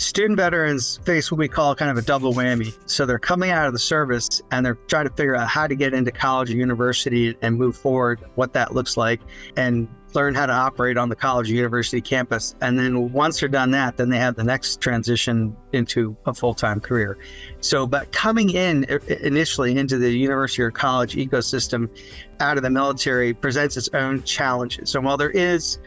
Student veterans face what we call kind of a double whammy. So they're coming out of the service and they're trying to figure out how to get into college or university and move forward, what that looks like, and learn how to operate on the college or university campus. And then once they're done that, then they have the next transition into a full-time career. So, but coming in initially into the university or college ecosystem out of the military presents its own challenges. So while there is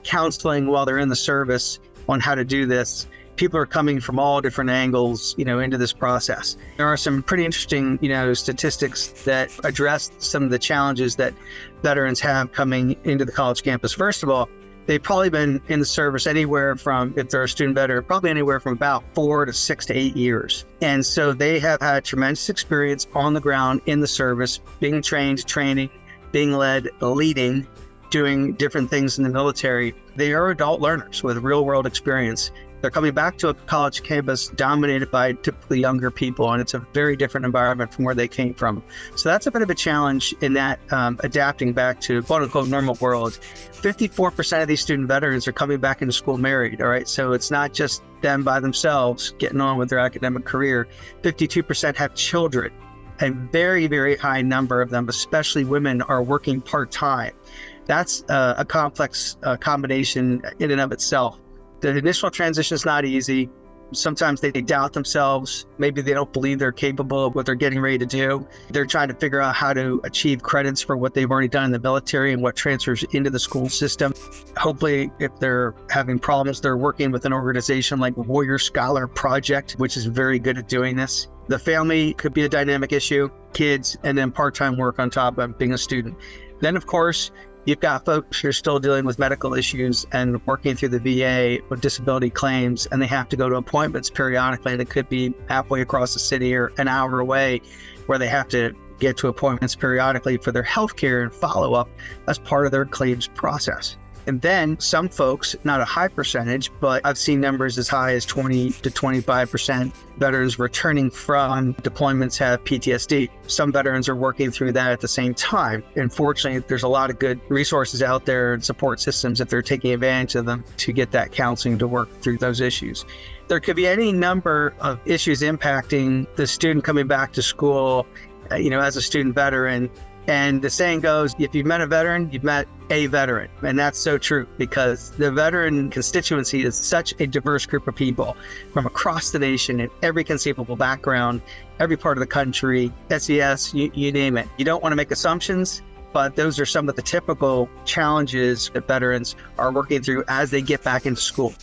counseling while they're in the service on how to do this, people are coming from all different angles, into this process. There are some pretty interesting, statistics that address some of the challenges that veterans have coming into the college campus. First of all, they've probably been in the service anywhere from, if they're a student veteran, probably anywhere from about 4 to 6 to 8 years. And so they have had tremendous experience on the ground in the service, being trained, training, being led, leading, doing different things in the military. They are adult learners with real world experience. They're coming back to a college campus dominated by typically younger people, and it's a very different environment from where they came from. So that's a bit of a challenge in that adapting back to quote unquote normal world. 54% of these student veterans are coming back into school married, all right? So it's not just them by themselves getting on with their academic career. 52% have children. A very, very high number of them, especially women, are working part-time. That's a complex combination in and of itself. The initial transition is not easy. Sometimes they doubt themselves. Maybe they don't believe they're capable of what they're getting ready to do. They're trying to figure out how to achieve credits for what they've already done in the military and what transfers into the school system. Hopefully, if they're having problems, they're working with an organization like Warrior Scholar Project, which is very good at doing this. The family could be a dynamic issue, kids, and then part-time work on top of being a student. Then, of course, you've got folks who are still dealing with medical issues and working through the VA with disability claims, and they have to go to appointments periodically. That could be halfway across the city or an hour away, where they have to get to appointments periodically for their health care and follow-up as part of their claims process. And then some folks, not a high percentage, but I've seen numbers as high as 20 to 25% veterans returning from deployments have PTSD. Some veterans are working through that at the same time. And fortunately, there's a lot of good resources out there and support systems if they're taking advantage of them to get that counseling to work through those issues. There could be any number of issues impacting the student coming back to school, as a student veteran. And the saying goes, if you've met a veteran, you've met a veteran. And that's so true, because the veteran constituency is such a diverse group of people from across the nation in every conceivable background, every part of the country, SES, you name it. You don't want to make assumptions, but those are some of the typical challenges that veterans are working through as they get back into school.